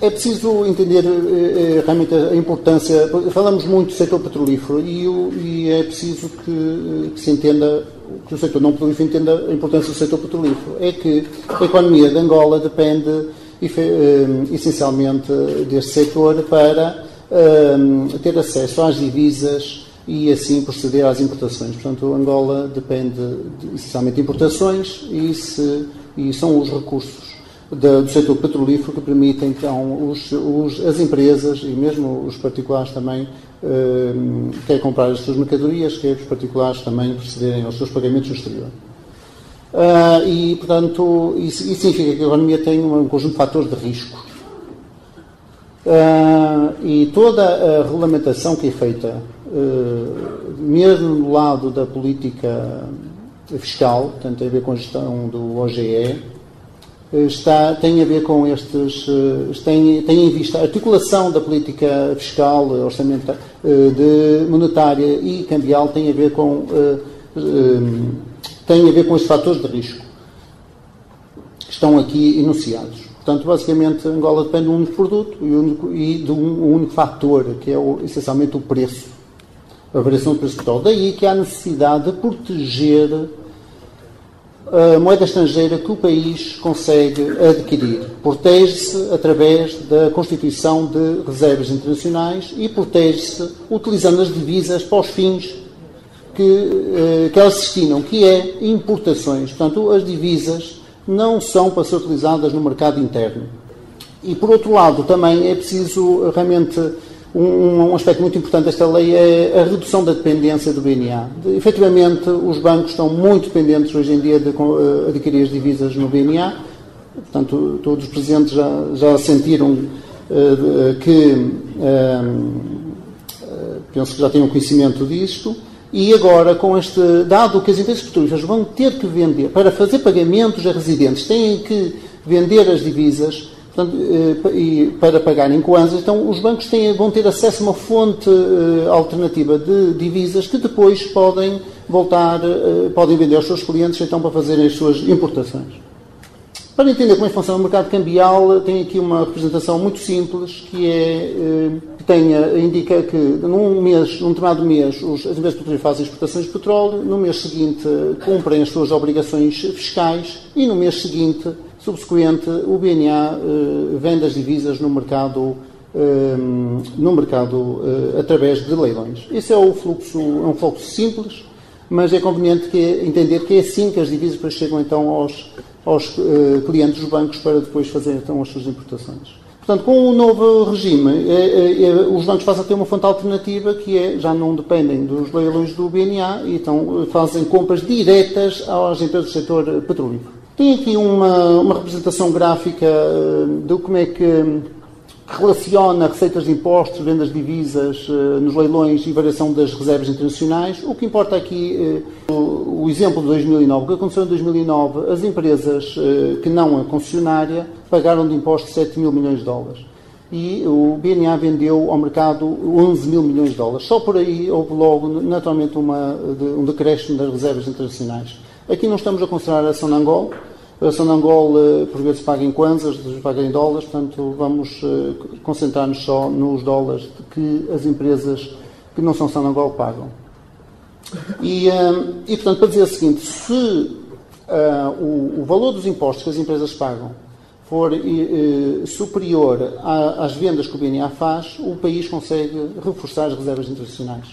É preciso entender realmente a importância. Falamos muito do setor petrolífero e é preciso que se entenda, que o setor não petrolífero entenda a importância do setor petrolífero. É que a economia de Angola depende essencialmente deste setor para ter acesso às divisas e assim proceder às importações. Portanto, Angola depende essencialmente de importações e são os recursos do setor petrolífero que permitem, então, as empresas e mesmo os particulares também quer comprar as suas mercadorias, quer os particulares também procederem aos seus pagamentos no exterior. E, portanto, isso significa que a economia tem um conjunto de fatores de risco. E toda a regulamentação que é feita, mesmo no lado da política fiscal, portanto, tem a ver com a gestão do OGE, tem a ver com tem em vista a articulação da política fiscal, orçamental, monetária e cambial, tem a ver com estes fatores de risco que estão aqui enunciados. Portanto, basicamente, Angola depende de um único produto e de um único fator, que é essencialmente o preço, a variação do preço do petróleo. Daí que há necessidade de proteger a moeda estrangeira que o país consegue adquirir. Protege-se através da constituição de reservas internacionais e protege-se utilizando as divisas para os fins que elas se destinam, que é importações. Portanto, as divisas não são para ser utilizadas no mercado interno. E, por outro lado, também é preciso realmente um aspecto muito importante desta lei é a redução da dependência do BNA. Efetivamente, os bancos estão muito dependentes hoje em dia de adquirir as divisas no BNA. Portanto, todos os presentes já sentiram penso que já tenham conhecimento disto. E agora, dado que as empresas petrolíferas vão ter que vender, para fazer pagamentos a residentes, têm que vender as divisas, portanto, e para pagar em kwanzas, então os bancos vão ter acesso a uma fonte alternativa de divisas que depois podem vender aos seus clientes então para fazerem as suas importações. Para entender como é que funciona o mercado cambial, tem aqui uma representação muito simples, indica que num determinado mês as empresas petrolíferas fazem exportações de petróleo, no mês seguinte cumprem as suas obrigações fiscais e no mês seguinte, subsequente, o BNA vende as divisas no mercado através de leilões. Esse é um fluxo simples, mas é conveniente entender que é assim que as divisas depois chegam então aos clientes dos bancos para depois fazer então as suas importações. Portanto, com o novo regime, os bancos passam a ter uma fonte alternativa que já não dependem dos leilões do BNA e então fazem compras diretas às empresas do setor petrolífero. Tem aqui uma representação gráfica de como é que relaciona receitas de impostos, vendas de divisas nos leilões e variação das reservas internacionais. O que importa aqui, o exemplo de 2009, o que aconteceu em 2009, as empresas que não a concessionária pagaram de impostos 7 mil milhões de dólares. E o BNA vendeu ao mercado 11 mil milhões de dólares. Só por aí houve logo, naturalmente, um decréscimo das reservas internacionais. Aqui não estamos a considerar a ação de Angola. A ação de Angola, por vezes, paga em kwanzas, paga em dólares, portanto, vamos concentrar-nos só nos dólares que as empresas que não são ação de Angola pagam. E portanto, para dizer o seguinte, se o valor dos impostos que as empresas pagam for superior às vendas que o BNA faz, o país consegue reforçar as reservas internacionais.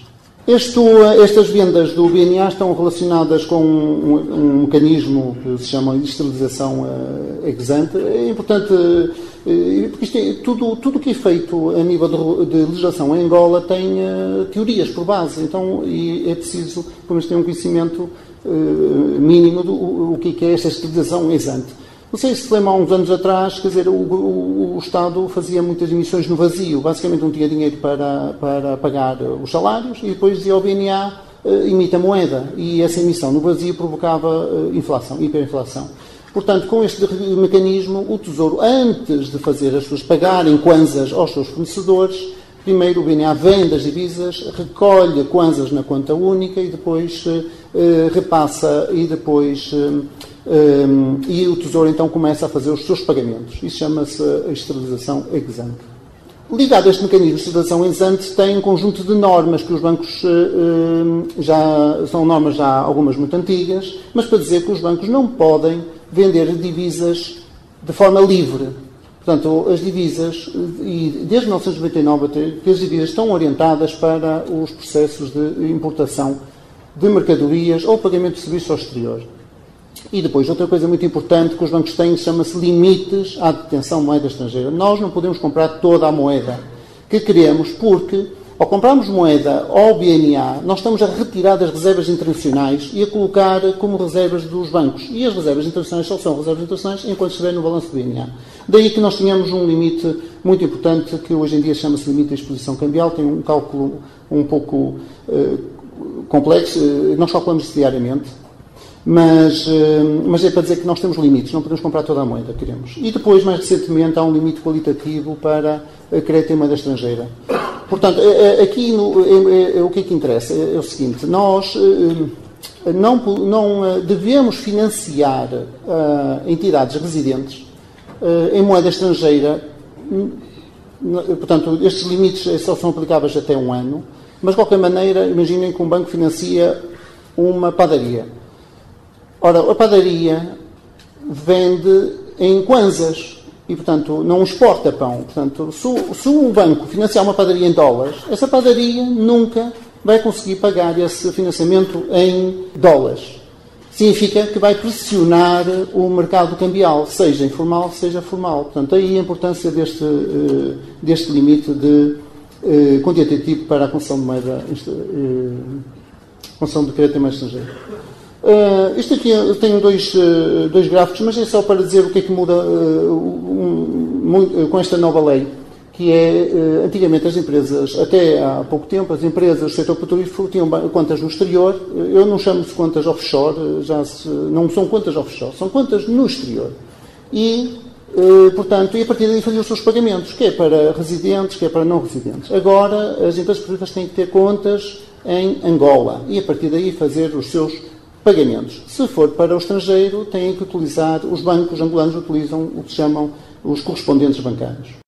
Estas vendas do BNA estão relacionadas com um mecanismo que se chama de esterilização ex ante. É importante, porque isto tudo o que é feito a nível de legislação em Angola tem teorias por base, então é preciso, pelo menos, ter um conhecimento mínimo do que é esta esterilização ex ante. Não sei se lembra, há uns anos atrás, quer dizer, o Estado fazia muitas emissões no vazio. Basicamente não tinha dinheiro para pagar os salários e depois dizia ao BNA, emita moeda. E essa emissão no vazio provocava inflação, hiperinflação. Portanto, com este mecanismo, o Tesouro, antes de fazer as suas pagarem kwanzas aos seus fornecedores, primeiro o BNA vende as divisas, recolhe kwanzas na conta única e depois repassa e depois e o Tesouro então começa a fazer os seus pagamentos. Isso chama-se a esterilização ex ante. Ligado a este mecanismo de esterilização ex ante tem um conjunto de normas que os bancos são normas já algumas muito antigas, mas para dizer que os bancos não podem vender divisas de forma livre. Portanto, as divisas, e desde 1999 que as divisas estão orientadas para os processos de importação de mercadorias ou pagamento de serviços ao exterior. E depois, outra coisa muito importante que os bancos têm chama-se limites à detenção de moeda estrangeira. Nós não podemos comprar toda a moeda que queremos porque, ao comprarmos moeda ao BNA, nós estamos a retirar das reservas internacionais e a colocar como reservas dos bancos. E as reservas internacionais só são reservas internacionais enquanto estiver no balanço do BNA. Daí que nós tínhamos um limite muito importante que hoje em dia chama-se limite de exposição cambial. Tem um cálculo um pouco complexo. Nós calculamos isso diariamente. Mas é para dizer que nós temos limites, não podemos comprar toda a moeda que queremos. E depois, mais recentemente, há um limite qualitativo para crédito em moeda estrangeira. Portanto, aqui o que é que interessa? É o seguinte, nós não devemos financiar entidades residentes em moeda estrangeira. Portanto, estes limites só são aplicáveis até 1 ano, mas de qualquer maneira, imaginem que um banco financia uma padaria. Ora, a padaria vende em kwanzas e, portanto, não exporta pão. Portanto, se um banco financiar uma padaria em dólares, essa padaria nunca vai conseguir pagar esse financiamento em dólares. Significa que vai pressionar o mercado cambial, seja informal, seja formal. Portanto, aí a importância deste limite de quantitativo para a concessão de moeda, concessão de crédito em moeda estrangeira. Isto aqui eu tenho dois gráficos, mas é só para dizer o que é que muda com esta nova lei, que é, antigamente as empresas, até há pouco tempo, as empresas do setor petrolífero tinham contas no exterior. Eu não chamo de contas offshore, não são contas offshore, são contas no exterior. E, portanto, e a partir daí faziam os seus pagamentos, quer para residentes, quer para não residentes. Agora, as empresas petrolíferas têm que ter contas em Angola e, a partir daí, fazer os seus pagamentos. Se for para o estrangeiro, têm que utilizar, os bancos angolanos utilizam o que se chamam os correspondentes bancários.